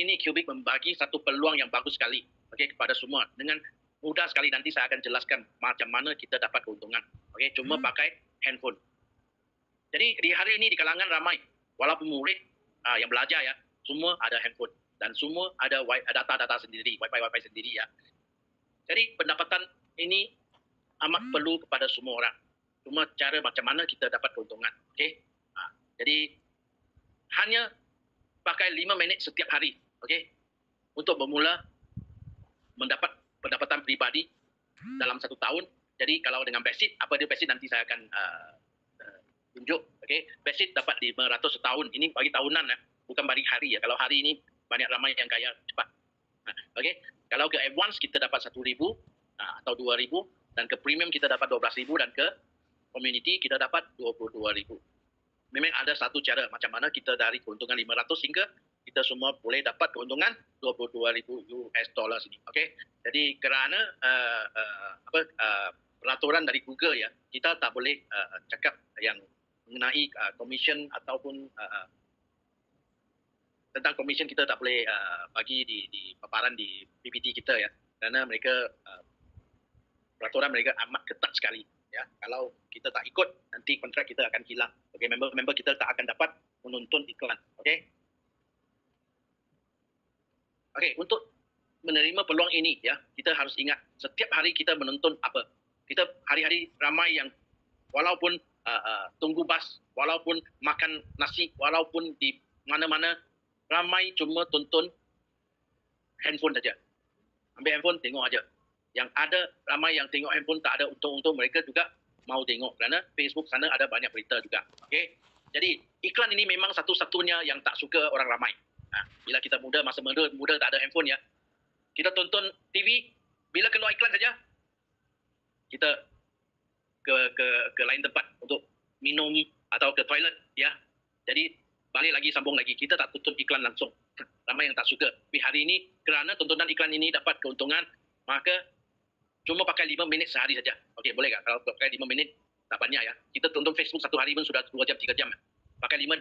ini Cubic membagi satu peluang yang bagus sekali, okey, kepada semua. Dengan mudah sekali nanti saya akan jelaskan macam mana kita dapat keuntungan. Okey, cuma pakai handphone. Jadi di hari ini di kalangan ramai, walaupun murid yang belajar ya, semua ada handphone dan semua ada data-data sendiri, wifi sendiri ya. Jadi pendapatan ini amat perlu kepada semua orang. Cuma cara macam mana kita dapat keuntungan. Okey. Jadi hanya pakai 5 minit setiap hari, okey, untuk bermula mendapat pendapatan peribadi dalam 1 tahun. Jadi kalau dengan Basic, apa dia Basic nanti saya akan tunjuk. Okey, Basic dapat 500 setahun. Ini bagi tahunan ya, bukan bagi hari ya. Kalau hari ini banyak ramai yang kaya cepat. Okey, kalau ke advance kita dapat 1,000 atau 2,000, dan ke premium kita dapat 12,000, dan ke community kita dapat 22,000. Memang ada satu cara macam mana kita dari keuntungan 500 hingga kita semua boleh dapat keuntungan 22,000 US dollars ini. Okey. Jadi kerana peraturan dari Google ya, kita tak boleh cakap yang mengenai commission ataupun tentang commission kita tak boleh bagi di paparan di PPT kita ya. Kerana mereka peraturan mereka amat ketat sekali. Ya, kalau kita tak ikut, nanti kontrak kita akan hilang. Okey, member kita tak akan dapat menonton iklan. Okey. Okey, untuk menerima peluang ini ya, kita harus ingat setiap hari kita menonton apa. Kita hari-hari ramai yang walaupun tunggu bas, walaupun makan nasi, walaupun di mana-mana ramai cuma tonton handphone saja. Ambil handphone tengok aja. Yang ada ramai yang tengok handphone tak ada untung-untung, mereka juga mau tengok kerana Facebook sana ada banyak berita juga. Okey. Jadi iklan ini memang satu-satunya yang tak suka orang ramai. Bila kita masa muda tak ada handphone ya, kita tonton TV, bila keluar iklan saja kita ke lain tempat untuk minum atau ke toilet ya. Jadi balik lagi, sambung lagi, kita tak tonton iklan langsung. Ramai yang tak suka. Tapi hari ini kerana tontonan iklan ini dapat keuntungan, maka cuma pakai 5 minit sehari saja. Okey, boleh tak? Kalau pakai 5 minit, tak banyak ya. Kita tonton Facebook 1 hari pun sudah 2 jam, 3 jam. Pakai 5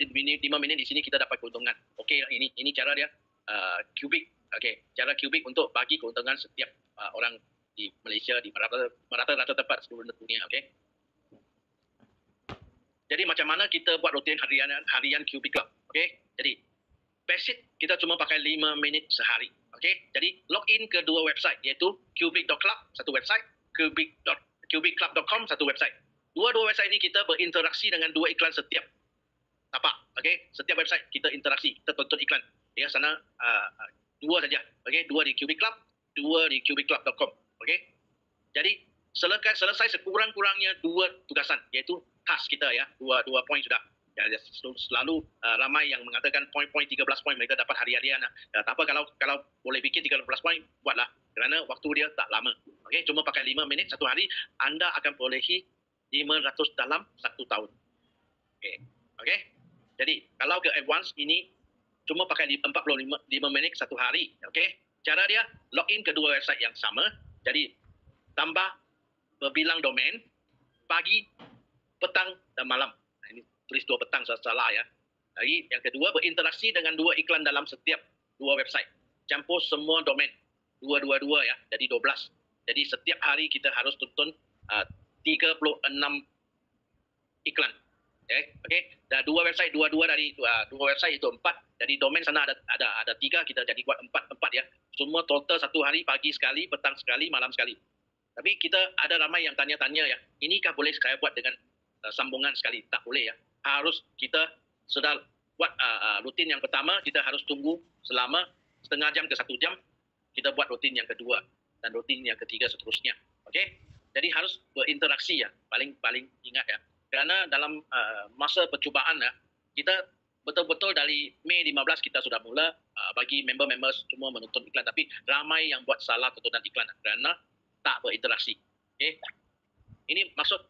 minit di sini kita dapat keuntungan. Okey, ini cara dia. Cubic. Okey, cara Cubic untuk bagi keuntungan setiap orang di Malaysia, di merata-rata tempat seluruh dunia. Okey. Jadi macam mana kita buat rutin harian Cubic Club. Okey. Jadi Basic kita cuma pakai 5 minit sehari. Okey. Jadi login ke dua website, iaitu cubic.club satu website, cubicclub.com satu website. Dua-dua website ini kita berinteraksi dengan dua iklan setiap tapak. Okey. Setiap website kita interaksi, kita tonton iklan. Ya, sana dua saja. Okey, dua di Cubic Club, dua di cubicclub.com. Okey. Jadi selesai sekurang-kurangnya dua tugasan, iaitu task kita ya, dua poin sudah. Ya, selalu ramai yang mengatakan poin-poin 13 poin mereka dapat hari-harian. Tak apa, kalau boleh bikin 13 poin, buatlah. Kerana waktu dia tak lama. Okey, cuma pakai 5 minit satu hari, anda akan bolehi 500 dalam 1 tahun. Okey. Okey. Jadi, kalau ke advance ini cuma pakai 45 minit satu hari. Okey. Cara dia login ke dua website yang sama. Jadi, tambah berbilang domain pagi, petang dan malam. Ini tulis 2 petang, salah ya. Lagi yang kedua, berinteraksi dengan 2 iklan dalam setiap 2 website. Campur semua domain. 2 ya, jadi 12. Jadi setiap hari kita harus tonton 36 iklan. Okey. Dan 2 website, dua dari 2 website itu 4. Jadi domain sana ada 3, kita jadi buat 4 ya. Semua total satu hari, pagi sekali, petang sekali, malam sekali. Tapi kita ada ramai yang tanya-tanya ya, inikah boleh saya buat dengan sambungan sekali? Tak boleh ya. Harus kita sudah buat rutin yang pertama, kita harus tunggu selama setengah jam ke 1 jam, kita buat rutin yang kedua dan rutin yang ketiga seterusnya. Okey? Jadi harus berinteraksi ya, paling ingat ya. Kerana dalam masa percubaan ya, kita betul-betul dari Mei 15 kita sudah mula bagi member-member semua menonton iklan, tapi ramai yang buat salah tontonan iklan kerana tak berinteraksi. Okey? Ini maksud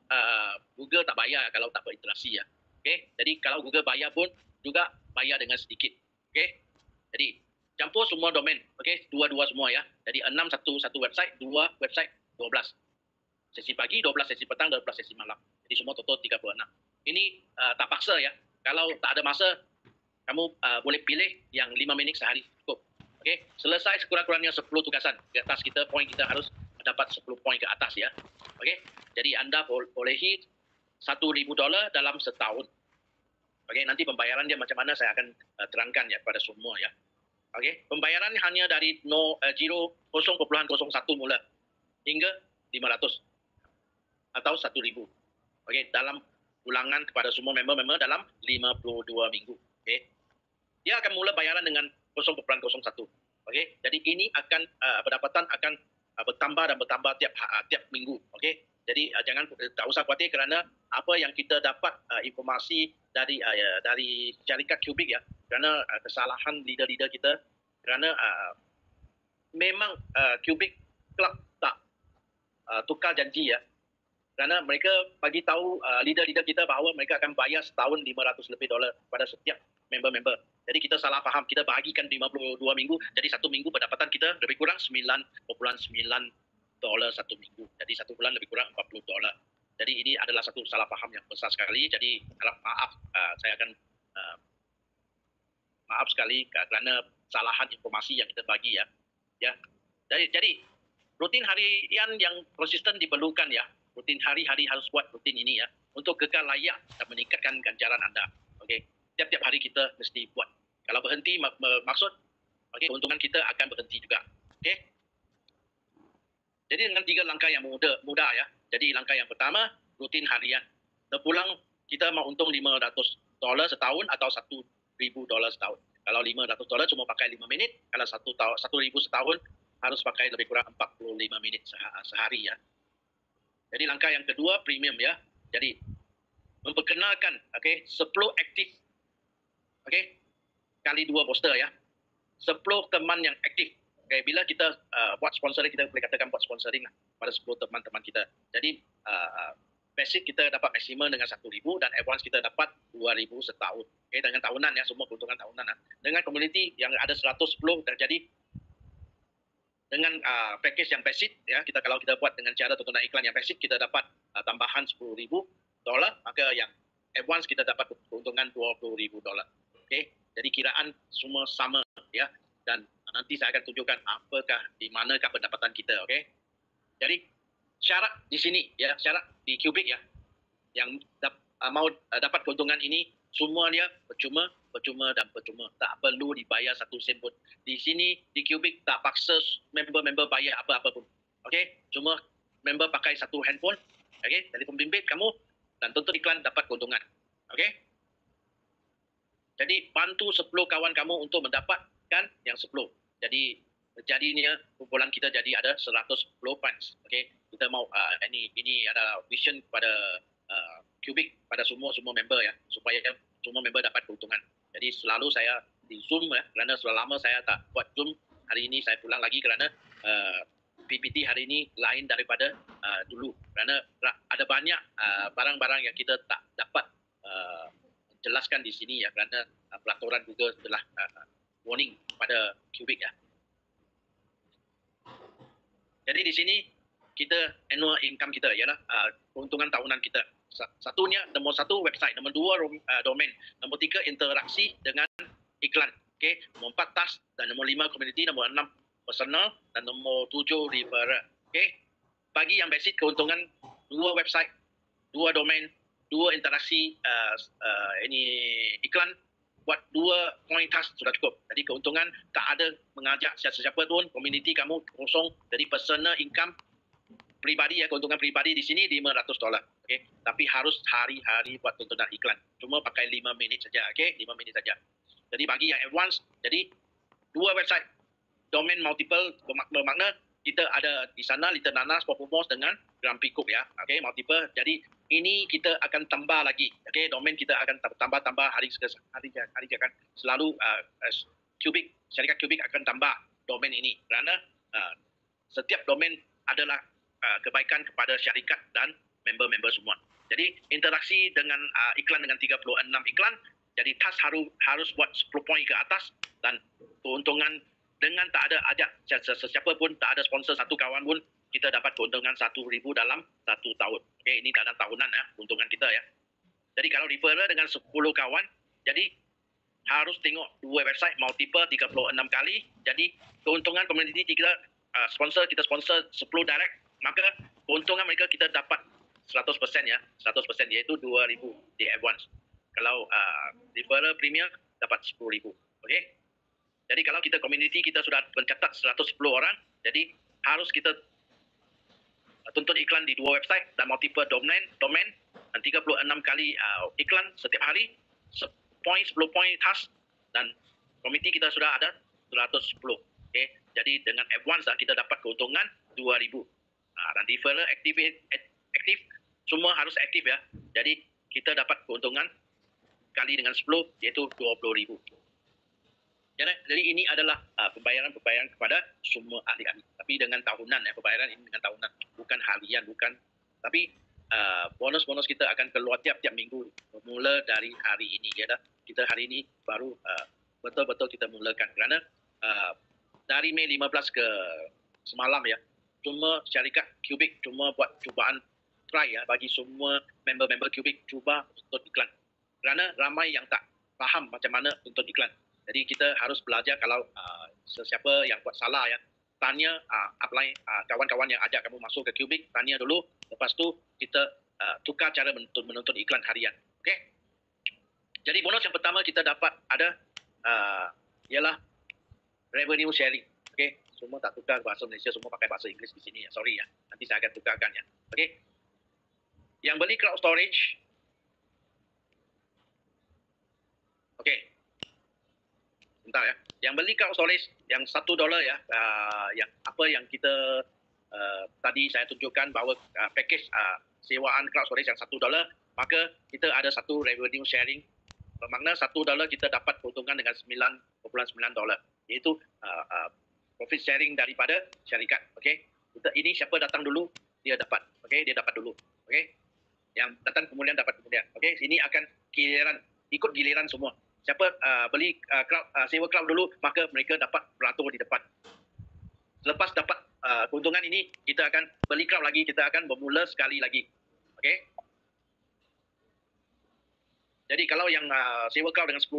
Google tak bayar kalau tak berinteraksi ya. Okey? Jadi kalau Google bayar pun juga bayar dengan sedikit. Okey? Jadi campur semua domain. Okey? Dua-dua semua ya. Jadi 6 satu website, 2 website 12. Sesi pagi 12, sesi petang 12, sesi malam. Jadi semua total 36. Ini tak paksa ya. Kalau tak ada masa, kamu boleh pilih yang 5 minit sehari cukup. Okey, selesai sekurang-kurangnya 10 tugasan. Di atas kita, poin kita harus dapat 10 poin ke atas ya. Okey, jadi anda bolehi $1,000 dalam setahun. Okey, nanti pembayaran dia macam mana saya akan terangkan ya kepada semua ya. Okey, pembayaran hanya dari 0.01 mula hingga 500 atau 1,000. Okey, dalam ulangan kepada semua member-member dalam 52 minggu. Okey. Dia akan mula bayaran dengan 0.01. Okey, jadi ini akan pendapatan akan bertambah dan bertambah tiap minggu. Okey. Jadi jangan tak usah khawatir kerana apa yang kita dapat informasi dari syarikat Cubic ya, kerana kesalahan leader-leader kita, kerana memang Cubic Club tak tukar janji ya, kerana mereka bagi tahu leader-leader kita bahawa mereka akan bayar setahun $500 lebih pada setiap member-member. Jadi kita salah faham, kita bahagikan 52 minggu, jadi satu minggu pendapatan kita lebih kurang $9.9 satu minggu. Jadi satu bulan lebih kurang $40. Jadi ini adalah satu salah faham yang besar sekali. Jadi harap maaf, saya akan maaf sekali kerana kesalahan informasi yang kita bagi ya. Ya. Jadi rutin harian yang konsisten diperlukan ya. Rutin hari-hari harus buat rutin ini ya untuk kekal layak dan meningkatkan ganjaran anda. Okey. Tiap-tiap hari kita mesti buat. Kalau berhenti maksud okey, keuntungan kita akan berhenti juga. Okey. Jadi dengan 3 langkah yang mudah ya. Jadi langkah yang pertama, rutin harian. Terpulang kita mau untung $500 setahun atau $1,000 setahun. Kalau $500 cuma pakai 5 minit, kalau 1,000 setahun harus pakai lebih kurang 45 minit sehari ya. Jadi langkah yang kedua, premium ya. Jadi memperkenalkan 10 aktif. Okey. Kali 2 poster ya. 10 teman yang aktif. Okay, bila kita buat sponsoring, kita boleh katakan buat sponsoring lah pada 10 teman-teman kita. Jadi basic kita dapat maksimum dengan 1,000 dan advance kita dapat 2,000 setahun. Okay, dengan tahunan ya, semua keuntungan tahunan. Dengan community yang ada 110 terjadi dengan package yang basic ya, kalau kita buat dengan cara tontonan iklan yang basic, kita dapat tambahan $10,000, maka yang advance kita dapat keuntungan $20,000. Okay, jadi kiraan semua sama ya. Dan nanti saya akan tunjukkan apakah di manakah pendapatan kita, okey. Jadi syarat di sini ya, syarat di Cubic ya, yang mau dapat keuntungan ini semua dia percuma dan percuma, tak perlu dibayar satu sen pun. Di sini di Cubic tak paksa member-member bayar apa-apa pun. Okey, cuma member pakai satu handphone, okey, telefon bimbit kamu dan tonton iklan dapat keuntungan. Okey. Jadi bantu 10 kawan kamu untuk mendapatkan yang 10. Jadi jadinya kumpulan kita jadi ada 110 points. Okey, kita mau ini ada vision kepada Cubic pada semua member ya, supaya semua member dapat keuntungan. Jadi selalu saya di Zoom ya, kerana sudah lama saya tak buat Zoom. Hari ini saya pulang lagi kerana PPT hari ini lain daripada dulu. Kerana ada banyak barang-barang yang kita tak dapat jelaskan di sini ya, kerana pelaturan Google telah warning pada Cubic ya. Jadi di sini kita annual income kita ialah keuntungan tahunan kita. Satunya nombor 1 website, nombor 2 domain, nombor 3 interaksi dengan iklan. Okey, nombor 4 task dan nombor 5 community, nombor 6 personal dan nombor 7 referral. Okey. Bagi yang basic keuntungan 2 website, 2 domain, 2 interaksi ini iklan, buat 2 point task sudah cukup. Jadi keuntungan tak ada mengajak siapa-siapa pun, community kamu kosong. Jadi personal income pribadi ya, keuntungan pribadi di sini $500. Okey, tapi harus hari-hari buat tontonan iklan. Cuma pakai 5 minit saja, okey, 5 minit saja. Jadi bagi yang advance, jadi 2 website, domain multiple bermakna kita ada di sana Little Nanas, Popomos dengan Grumpy Cook ya. Okey, multiple. Jadi ini kita akan tambah lagi. Okey, domain kita akan tambah hari akan selalu Cubic, syarikat Cubic akan tambah domain ini kerana setiap domain adalah kebaikan kepada syarikat dan member-member semua. Jadi interaksi dengan iklan dengan 36 iklan, jadi task harus buat 10 poin ke atas dan keuntungan dengan tak ada ajak sesiapa pun, tak ada sponsor satu kawan pun, kita dapat keuntungan 1,000 dalam 1 tahun. Okey, ini dalam tahunan ya, keuntungan kita ya. Jadi kalau referral dengan 10 kawan, jadi harus tengok dua website multiple 36 kali. Jadi keuntungan community kita sponsor 10 direct, maka keuntungan mereka kita dapat 100% ya, 100% iaitu 2,000 di advance. Kalau referral premier dapat 10,000. Okey. Jadi kalau kita community kita sudah mencatat 110 orang, jadi harus kita tuntut iklan di dua website dan multiple domain dan 36 kali iklan setiap hari, 10 poin task, dan komiti kita sudah ada 110. Okay. Jadi dengan advance kita dapat keuntungan 2,000. Dan referral aktif semua harus aktif ya. Jadi kita dapat keuntungan kali dengan 10 iaitu 20,000. Jadi ini adalah pembayaran kepada semua ahli-ahli. Tapi dengan tahunan ya, pembayaran ini dengan tahunan, bukan harian, bukan. Tapi bonus-bonus kita akan keluar tiap-tiap minggu, mula dari hari ini. Ya, kita hari ini baru betul-betul kita mulakan. Kerana dari Mei 15 ke semalam ya, cuma syarikat Cubic cuma buat cubaan try ya, bagi semua member-member Cubic cuba untuk iklan. Kerana ramai yang tak faham macam mana untuk iklan. Jadi kita harus belajar kalau sesiapa yang buat salah ya, tanya upline kawan-kawan yang ajak kamu masuk ke Cubic, tanya dulu. Lepas tu kita tukar cara menonton iklan harian. Okey. Jadi bonus yang pertama kita dapat ada ialah revenue sharing. Okey. Semua tak tukar bahasa Malaysia, semua pakai bahasa Inggeris di sini ya. Sorry ya. Nanti saya akan tukarkan ya. Okey. Yang beli cloud storage. Okey. Bentar ya. Yang beli cloud storage yang $1 ya, yang apa yang kita tadi saya tunjukkan bahawa package sewaan cloud storage yang $1, maka kita ada satu revenue sharing. Bermakna $1 kita dapat keuntungan dengan $9.9, iaitu profit sharing daripada syarikat. Okey. Ini siapa datang dulu dia dapat. Okey, dia dapat dulu. Okey. Yang datang kemudian dapat kemudian. Okey, ini akan giliran, ikut giliran semua. Siapa beli sewa cloud dulu, maka mereka dapat beratur di depan. Selepas dapat keuntungan ini, kita akan beli cloud lagi, kita akan bermula sekali lagi. Okey. Jadi kalau yang sewa cloud dengan $10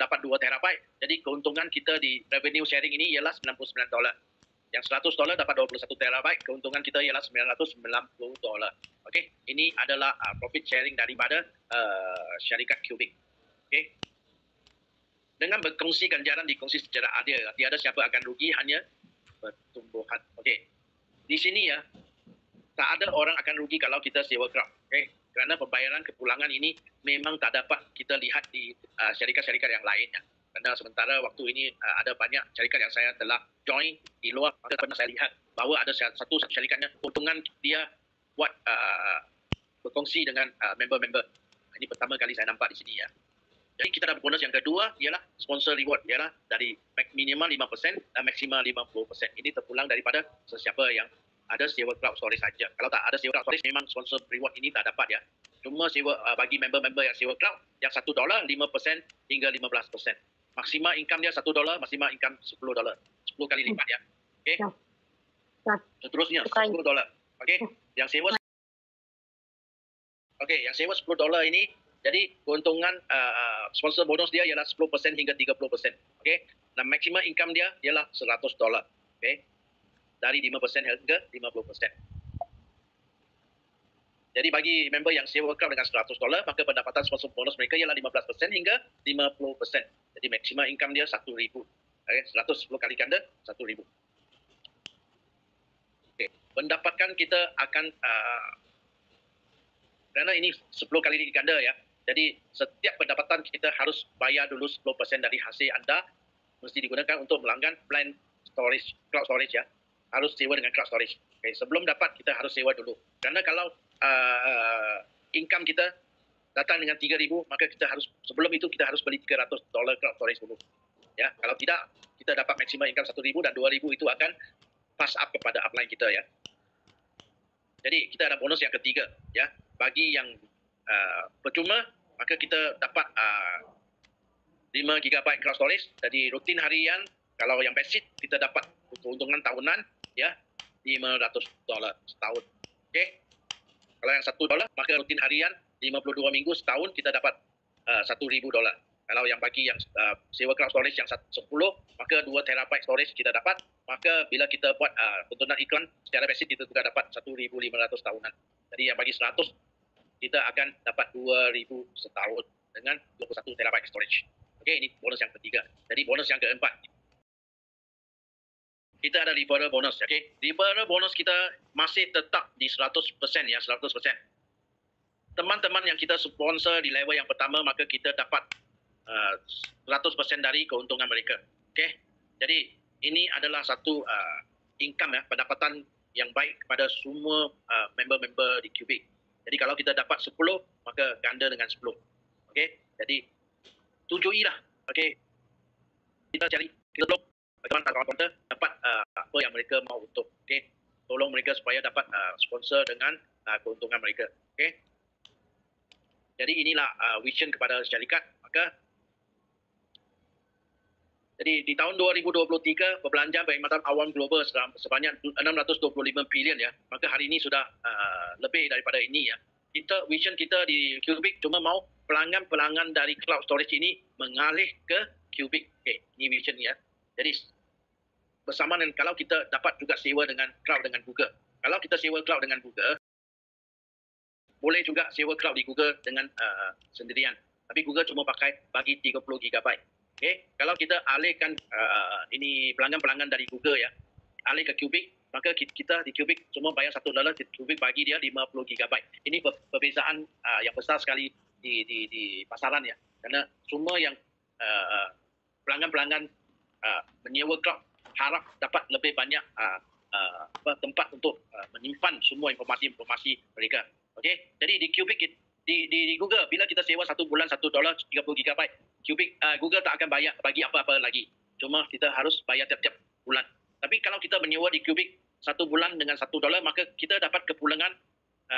dapat 2 terabyte, jadi keuntungan kita di revenue sharing ini ialah $99. Yang $100 dapat 21 terabyte, keuntungan kita ialah $990. Okey, ini adalah profit sharing daripada syarikat Cubic. Okay. Dengan berkongsi ganjaran dikongsi secara adil, tiada siapa akan rugi, hanya pertumbuhan. Okey. Di sini ya, tak ada orang akan rugi kalau kita sewa crowd. Okay. Kerana pembayaran kepulangan ini memang tak dapat kita lihat di syarikat-syarikat yang lain. Ya. Kerana sementara waktu ini ada banyak syarikat yang saya telah join di luar, maka pernah saya lihat bahawa ada satu syarikatnya keuntungan dia buat berkongsi dengan member-member. Ini pertama kali saya nampak di sini ya. Jadi kita dapat bonus yang kedua ialah sponsor reward, ialah dari minimal 5% dan maksimal 50%. Ini terpulang daripada sesiapa yang ada sewa cloud storage saja. Kalau tak ada sewa cloud storage, memang sponsor reward ini tak dapat ya. Cuma sewa bagi member-member yang sewa cloud yang $1, 5% hingga 15%. Maksimal income dia $1, maksimal income $10. 10 kali lipat ya. Okey. Seterusnya $10. Okey. Yang sewa yang sewa $10 ini, jadi keuntungan sponsor bonus dia ialah 10% hingga 30%. Okey. Dan maksimal income dia ialah $100. Okey. Dari 5% hingga 50%. Jadi bagi member yang sewa cloud dengan $100, maka pendapatan sponsor bonus mereka ialah 15% hingga 50%. Jadi maksimal income dia 1,000. Okey, 110 kali ganda 1,000. Okey. Pendapatan kita akan kerana ini 10 kali ganda ya. Jadi setiap pendapatan kita harus bayar dulu 10% dari hasil anda, mesti digunakan untuk melanggan plan storage, cloud storage ya. Harus sewa dengan cloud storage. Okay. Sebelum dapat kita harus sewa dulu. Kerana kalau income kita datang dengan 3,000, maka kita harus, sebelum itu kita harus beli $300 cloud storage dulu. Ya, kalau tidak kita dapat maksimal income 1,000 dan 2,000 itu akan pass up kepada upline kita ya. Jadi kita ada bonus yang ketiga ya. Bagi yang percuma, maka kita dapat 5 GB cloud storage. Jadi rutin harian, kalau yang basic kita dapat keuntungan tahunan ya $500 setahun. Okey. Kalau yang $1, maka rutin harian 52 minggu setahun kita dapat $1,000. Kalau yang bagi yang sewa cloud storage yang 10, maka 2 terabyte storage kita dapat. Maka bila kita buat tontonan iklan, secara basic kita juga dapat 1,500 tahunan. Jadi yang bagi 100, kita akan dapat 2,000 setahun dengan 21 terabyte storage. Okey, ini bonus yang ketiga. Jadi bonus yang keempat, kita ada referral bonus. Okey, referral bonus kita masih tetap di 100% ya, 100%. Teman-teman yang kita sponsor di level yang pertama, maka kita dapat 100% dari keuntungan mereka. Okey, jadi ini adalah satu income ya, pendapatan yang baik kepada semua member-member di Cubic. Jadi kalau kita dapat 10, maka ganda dengan 10. Okey, jadi tujuilah. Okey, kita cari, kita tolong bagaimana kawan-kawan dapat apa yang mereka mau untuk. Okey, tolong mereka supaya dapat sponsor dengan keuntungan mereka. Okey, jadi inilah vision kepada syarikat. Maka jadi di tahun 2023, perbelanjaan perkhidmatan awam global sebanyak 625 bilion ya. Maka hari ini sudah lebih daripada ini ya. Vision kita di Cubic cuma mau pelanggan-pelanggan dari cloud storage ini mengalih ke Cubic. Okay, ini vision ya. Jadi bersama dengan kalau kita dapat juga sewa dengan cloud dengan Google. Kalau kita sewa cloud dengan Google, boleh juga sewa cloud di Google dengan sendirian. Tapi Google cuma pakai bagi 30 GB. Okay, kalau kita alihkan ini pelanggan-pelanggan dari Google ya, alih ke Cubic, maka kita di Cubic cuma bayar $1, Cubic bagi dia 50 GB. Ini perbezaan yang besar sekali di pasaran ya. Karena semua yang pelanggan-pelanggan menyewa cloud harap dapat lebih banyak tempat untuk menyimpan semua informasi-informasi mereka. Okey, jadi di Cubic di Google bila kita sewa 1 bulan $1 30 GB, Cubic Google tak akan bayar bagi apa-apa lagi. Cuma kita harus bayar tiap-tiap bulan. Tapi kalau kita menyewa di Cubic 1 bulan dengan $1, maka kita dapat kepulangan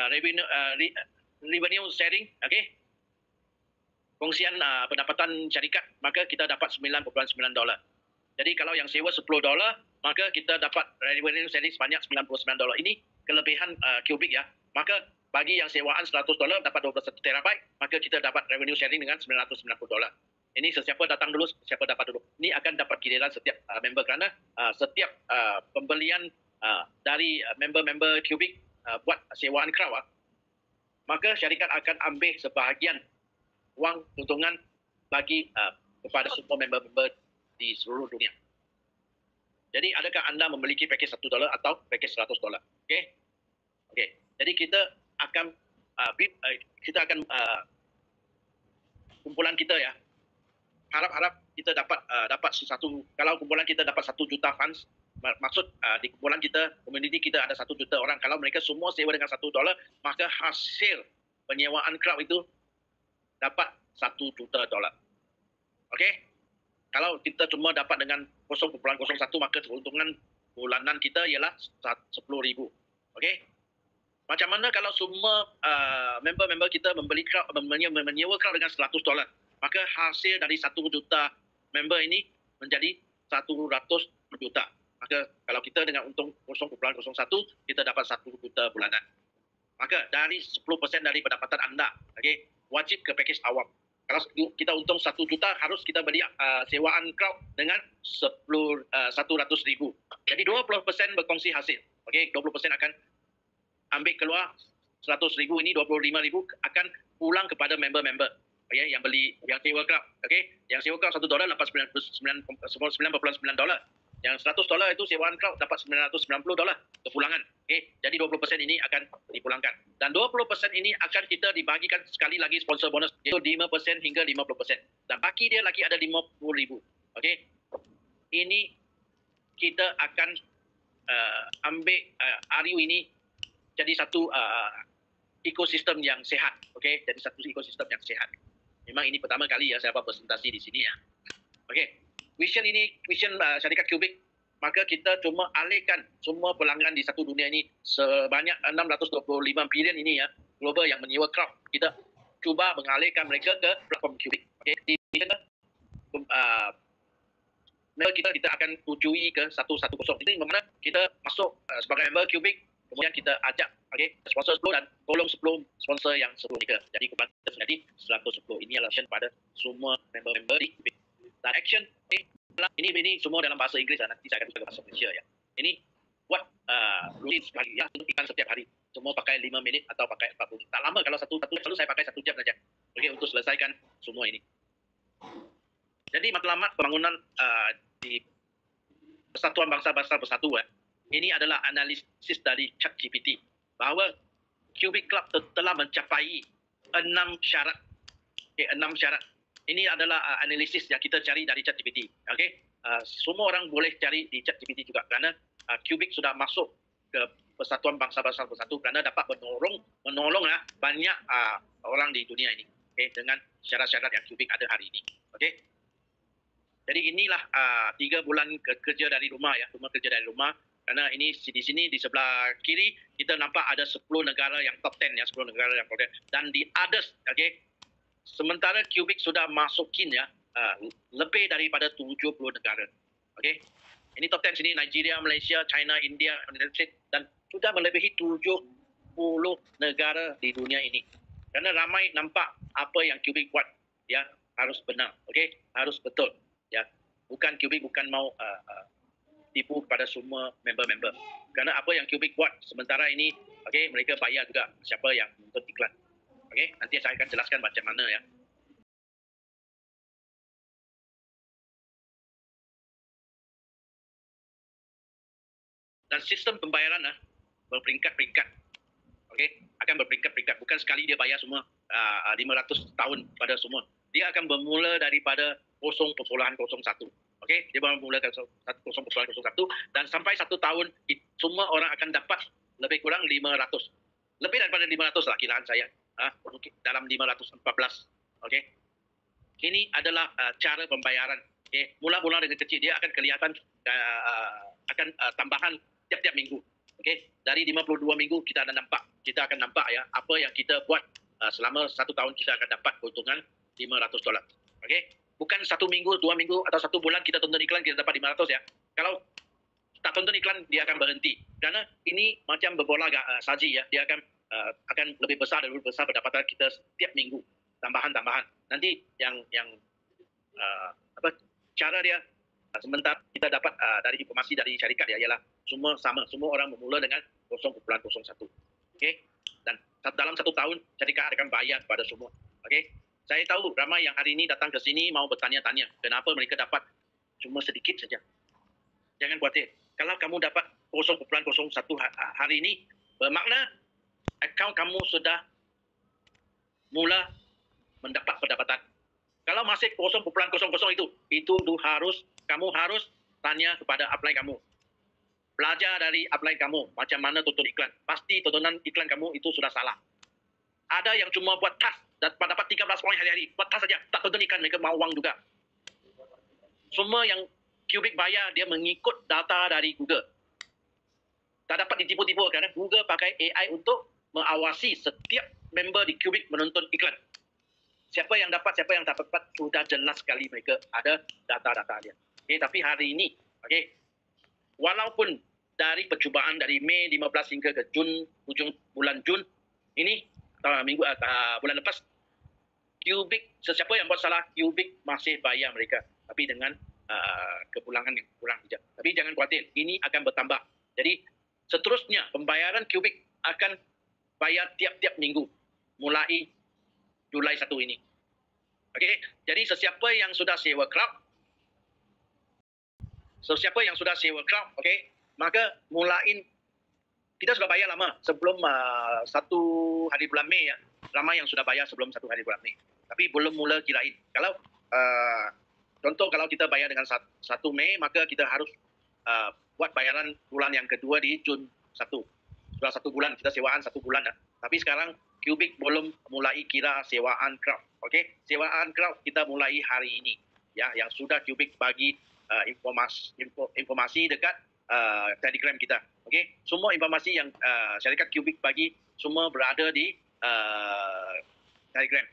revenue sharing, okey. Kongsian pendapatan syarikat, maka kita dapat $9.9. Jadi kalau yang sewa $10, maka kita dapat revenue sharing sebanyak $99. Ini kelebihan Cubic ya. Maka bagi yang sewaan $100 dapat 21 terabyte, maka kita dapat revenue sharing dengan $990. Ini sesiapa datang dulu, siapa dapat dulu. Ini akan dapat giliran setiap member kerana setiap pembelian dari member-member Cubic buat sewaan cloud, maka syarikat akan ambil sebahagian wang keuntungan bagi kepada semua member-member di seluruh dunia. Jadi adakah anda memiliki pakej $1 atau pakej $100? Okey. Okey. Jadi kita akan kumpulan kita ya. Harap kita dapat kalau kumpulan kita dapat 1 juta funds, maksud di kumpulan kita, community kita ada 1 juta orang. Kalau mereka semua sewa dengan $1, maka hasil penyewaan cloud itu dapat $1 juta. Okey? Kalau kita cuma dapat dengan 0.01, maka keuntungan bulanan kita ialah 10,000. Okey? Macam mana kalau semua member-member kita membeli cloud, menyewa cloud dengan $100, maka hasil dari 1 juta member ini menjadi 100 juta. Maka kalau kita dengan untung 0.01, kita dapat 1 juta bulanan. Maka dari 10% dari pendapatan anda, okay, wajib ke pakej awam. Kalau kita untung 1 juta, harus kita beli sewaan cloud dengan 100,000. Jadi 20% berkongsi hasil. Okay, 20% akan ambil keluar 100,000 ini, 25,000 akan pulang kepada member-member. Okay, yang beli, yang sewa cloud. Okay, yang sewa cloud $1 dapat $9.9. Yang $100 itu sewaan cloud dapat $990 kepulangan. Okay, jadi 20% ini akan dipulangkan. Dan 20% ini akan kita dibagikan sekali lagi sponsor bonus, iaitu 5% hingga 50%. Dan baki dia lagi ada 50,000. Okay, ini kita akan ambil RU ini jadi satu ekosistem yang sehat. Okay, jadi satu ekosistem yang sehat. Memang ini pertama kali ya saya buat presentasi di sini ya. Okey, vision syarikat Cubic, maka kita cuma alihkan semua pelanggan di satu dunia ini sebanyak 625 bilion ini ya, global yang menyewa cloud. Kita cuba mengalihkan mereka ke platform Cubic. Okey, di member kita akan tujui ke 110. Ini bermakna kita masuk sebagai member Cubic, Kemudian kita ajak sponsor 10 dan tolong 10 sponsor yang 10 mereka. Jadi kumpulan kita menjadi 110. Ini adalah action pada semua member-member di Kubik. Dan action ini semua dalam bahasa Inggeris. Nanti saya akan tulis bahasa Malaysia ya. Ini buat rutin sekali ya, untuk iklan setiap hari. Semua pakai 5 minit atau pakai 40 minit. Tak lama kalau satu selalu saya pakai 1 jam saja. Untuk selesaikan semua ini. Jadi matlamat pembangunan di Persatuan Bangsa-Bangsa Bersatu ini adalah analisis dari ChatGPT bahawa Kubik Club telah mencapai 6 syarat. 6 syarat. Ini adalah analisis yang kita cari dari ChatGPT. Semua orang boleh cari di ChatGPT juga kerana Kubik sudah masuk ke Persatuan Bangsa-Bangsa Bersatu kerana dapat menolong banyak orang di dunia ini dengan syarat-syarat yang Kubik ada hari ini. Jadi inilah 3 bulan kerja dari rumah ya, kerja dari rumah. Karena ini di sini di sebelah kiri kita nampak ada 10 negara yang top 10 ya, 10 negara yang top 10. Dan di others, sementara Kubik sudah masukin ya lebih daripada 70 negara. Ini top 10 sini Nigeria, Malaysia, China, India, Indonesia dan sudah melebihi 70 negara di dunia ini. Karena ramai nampak apa yang Kubik buat ya harus benar, harus betul. Ya, Kubik bukan mau tipu kepada semua member-member. Kerana apa yang Kubik buat sementara ini, mereka bayar juga siapa yang menuntut iklan. Nanti saya akan jelaskan macam mana ya. Dan sistem pembayaran berperingkat-peringkat. Akan berperingkat-peringkat. Bukan sekali dia bayar semua 500 tahun pada semua. Dia akan bermula daripada 0.01. Dia bermula dari 0.01 dan sampai 1 tahun semua orang akan dapat lebih kurang 500. Lebih daripada 500 lah kiraan saya. Dalam 514. Ini adalah cara pembayaran. Mula-mula dengan kecil dia akan kelihatan akan tambahan tiap-tiap minggu. Dari 52 minggu kita akan nampak ya apa yang kita buat selama 1 tahun kita akan dapat keuntungan $500. Bukan 1 minggu, 2 minggu atau 1 bulan kita tonton iklan kita dapat 500 ya. Kalau tak tonton iklan dia akan berhenti. Kerana ini macam berbola saji ya. Dia akan lebih besar dan lebih besar pendapatan kita setiap minggu. Tambahan-tambahan. Nanti yang cara dia sementara kita dapat dari informasi dari syarikat ya ialah semua sama. Semua orang bermula dengan 0.01. Dan dalam 1 tahun syarikat akan bayar kepada semua. Saya tahu ramai yang hari ini datang ke sini mau bertanya-tanya kenapa mereka dapat cuma sedikit saja. Jangan khawatir. Kalau kamu dapat 0.01 hari ini, bermakna akaun kamu sudah mula mendapat pendapatan. Kalau masih 0.00 itu kamu harus tanya kepada upline kamu. Belajar dari upline kamu macam mana tonton iklan. Pasti tontonan iklan kamu itu sudah salah. Ada yang cuma buat task dapat 13 poin hari-hari. Buat task saja. Tak tonton iklan, mereka mau wang juga. Semua yang Kubik bayar, dia mengikut data dari Google. Tak dapat ditipu-tipu kerana Google pakai AI untuk mengawasi setiap member di Kubik menonton iklan. Siapa yang dapat, siapa yang tak dapat, sudah jelas sekali mereka ada data-data dia. Tapi hari ini, walaupun dari percubaan dari Mei 15 hingga ke ujung bulan Jun, ini bulan lepas, Kubik, sesiapa yang buat salah, Kubik masih bayar mereka. Tapi dengan kepulangan yang kurang saja. Tapi jangan khawatir, ini akan bertambah. Jadi, seterusnya, pembayaran Kubik akan bayar tiap-tiap minggu. Mulai Julai 1 ini. Jadi sesiapa yang sudah sewa crowd, maka mulain, kita sudah bayar lama sebelum 1 hari bulan Mei ya. Ramai yang sudah bayar sebelum 1 hari bulan Mei. Tapi belum mula kirain. Kalau contoh kalau kita bayar dengan 1 Mei, maka kita harus buat bayaran bulan yang kedua di Jun 1. Sudah 1 bulan, kita sewaan 1 bulan. Tapi sekarang Kubik belum mulai kira sewaan crowd. Sewaan crowd kita mulai hari ini. Ya, yang sudah Kubik bagi informasi dekat Telegram kita. Semua informasi yang syarikat Kubik bagi semua berada di Telegram.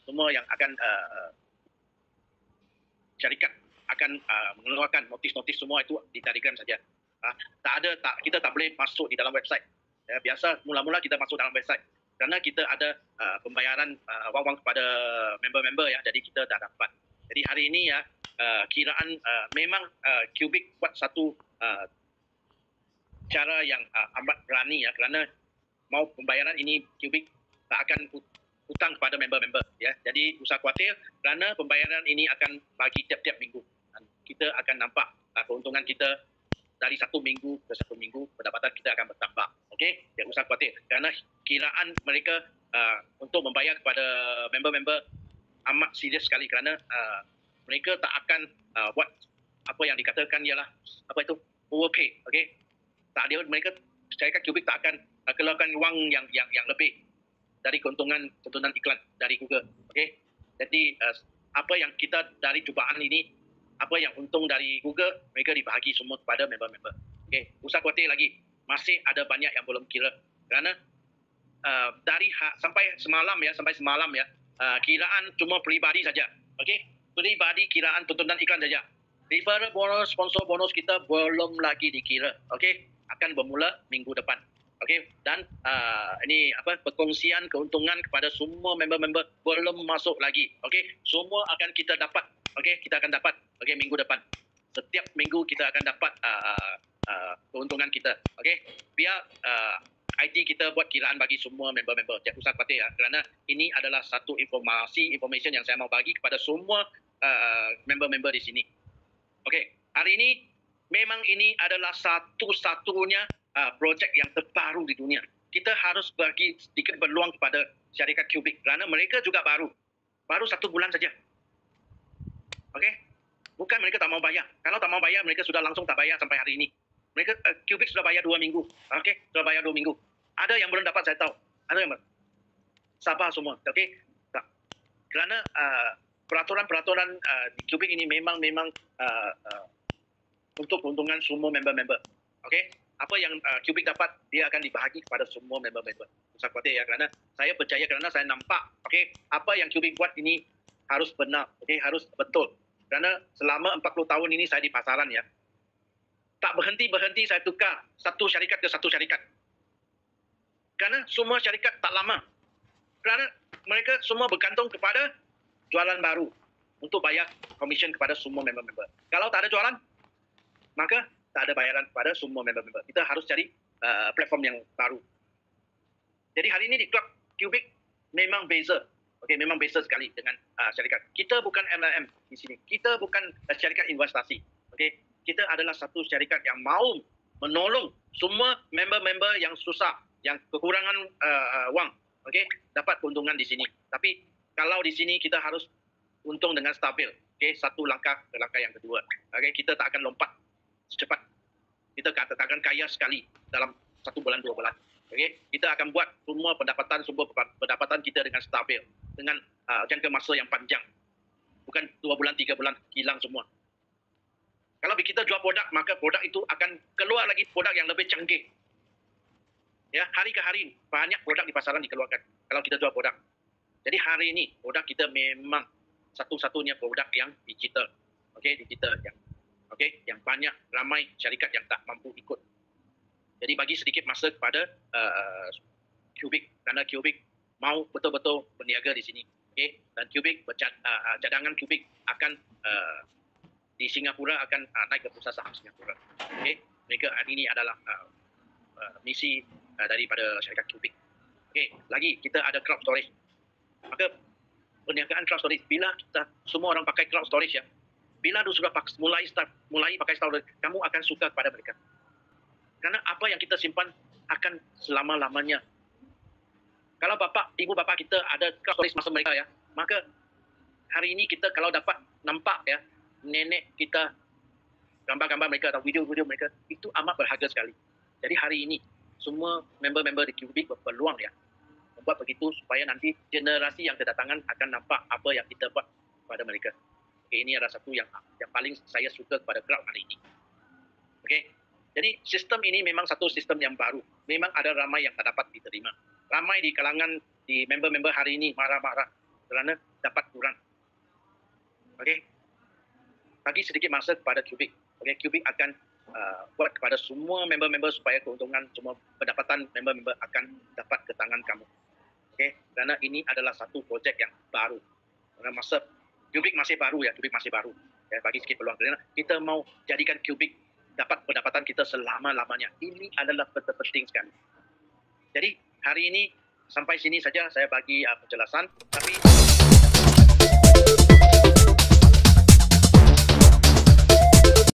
Semua yang akan syarikat akan mengeluarkan notis-notis semua itu di Telegram saja. Kita tak boleh masuk di dalam website. Ya, biasa mula-mula kita masuk dalam website kerana kita ada pembayaran wang-wang kepada member-member ya, jadi kita dah dapat. Jadi hari ini ya, kiraan memang Cubic buat satu cara yang amat berani ya, kerana mau pembayaran ini Cubic tak akan hutang kepada member-member ya. Jadi usah khawatir kerana pembayaran ini akan bagi tiap-tiap minggu. Kita akan nampak keuntungan kita dari satu minggu ke satu minggu, pendapatan kita akan bertambah. Okey, jangan usah khawatir kerana kiraan mereka untuk membayar kepada member-member amat serius sekali kerana mereka tak akan buat apa yang dikatakan ialah apa itu overpay. Okey, tak ada, mereka syarikat Cubic tak akan keluarkan wang yang lebih dari keuntungan iklan dari Google. Okey, jadi apa yang kita dari cubaan ini, apa yang untung dari Google, mereka dibahagi semua kepada member-member. Okey, usah khawatir lagi. Masih ada banyak yang belum kira. Kerana dari sampai semalam ya, kiraan cuma peribadi saja. Okey, peribadi kiraan tontonan iklan saja. Referral bonus, sponsor bonus kita belum lagi dikira. Okey, akan bermula minggu depan. Okey, dan ini perkongsian keuntungan kepada semua member-member belum masuk lagi. Okey, semua akan kita dapat. Okey, kita akan dapat. Okey, minggu depan. Setiap minggu kita akan dapat keuntungan kita. Okey, biar IT kita buat kiraan bagi semua member-member. Jangan usah khawatir ya, kerana ini adalah satu information yang saya mau bagi kepada semua member-member di sini. Okey, hari ini memang ini adalah satu-satunya projek yang terbaru di dunia. Kita harus bagi sedikit peluang kepada syarikat Cubic kerana mereka juga baru 1 bulan saja. Okey, bukan mereka tak mau bayar. Kalau tak mau bayar, mereka sudah langsung tak bayar sampai hari ini. Mereka Cubic sudah bayar 2 minggu. Okey, sudah bayar 2 minggu. Ada yang belum dapat, saya tahu. Ada yang sabar semua. Okey, kerana peraturan-peraturan di Cubic ini memang untuk keuntungan semua member-member. Okey, apa yang Cubic dapat, dia akan dibahagi kepada semua member-member. Usah khawatir ya, kerana saya percaya, kerana saya nampak, okey, apa yang Cubic buat ini harus benar, okey, harus betul. Kerana selama 40 tahun ini saya di pasaran ya, tak berhenti-berhenti saya tukar satu syarikat ke satu syarikat. Kerana semua syarikat tak lama. Kerana mereka semua bergantung kepada jualan baru untuk bayar komisen kepada semua member-member. Kalau tak ada jualan, maka tak ada bayaran kepada semua member-member. Kita harus cari platform yang baru. Jadi hari ini di Club Cubic memang beza. Okey, memang beza sekali dengan syarikat. Kita bukan MLM di sini. Kita bukan syarikat investasi. Okey, kita adalah satu syarikat yang mau menolong semua member-member yang susah, yang kekurangan wang. Okey, dapat keuntungan di sini. Tapi kalau di sini kita harus untung dengan stabil. Okey, satu langkah ke langkah yang kedua. Okey, kita tak akan lompat secepat. Kita tak akan kaya sekali dalam 1 bulan 2 bulan. Okey, kita akan buat semua pendapatan kita dengan stabil, dengan jangka masa yang panjang. Bukan 2 bulan 3 bulan hilang semua. Kalau kita jual produk, maka produk itu akan keluar lagi produk yang lebih canggih. Ya, hari ke hari banyak produk di pasaran dikeluarkan kalau kita jual produk. Jadi hari ini produk kita memang satu-satunya produk yang digital. Okey, digital yang banyak ramai syarikat yang tak mampu ikut. Jadi bagi sedikit masa kepada Cubic, kerana Cubic mau betul-betul berniaga di sini. Okey, dan Cubic cadangan Cubic akan di Singapura akan naik ke bursa saham Singapura. Okey, mereka hari ini adalah misi daripada syarikat Cubic. Okey, lagi kita ada cloud storage. Maka perniagaan cloud storage, bila kita semua orang pakai cloud storage ya, bila dia sudah mulai pakai cloud storage, kamu akan suka kepada mereka. Kerana apa yang kita simpan akan selama-lamanya. Kalau ibu bapa kita ada cloud storage masa mereka ya, maka hari ini kita kalau dapat nampak ya, nenek kita, gambar-gambar mereka atau video-video mereka, itu amat berharga sekali. Jadi hari ini, semua member-member di Cubic berpeluang ya, membuat begitu supaya nanti generasi yang kedatangan akan nampak apa yang kita buat kepada mereka. Okay, ini adalah satu yang paling saya suka kepada cloud hari ini. Okey, jadi sistem ini memang satu sistem yang baru. Memang ada ramai yang tak dapat diterima. Ramai di kalangan di member-member hari ini marah-marah kerana dapat kurang. Okey, bagi sedikit masa kepada Cubic. Okey, Cubic akan buat kepada semua member-member supaya keuntungan semua pendapatan member-member akan dapat ke tangan kamu. Okey, kerana ini adalah satu projek yang baru. Kerana masa Cubic masih baru ya, Cubic masih baru. Ya, bagi sikit peluang kerana kita mau jadikan Cubic dapat pendapatan kita selama-lamanya. Ini adalah penting sekali. Jadi hari ini sampai sini saja saya bagi penjelasan. Tapi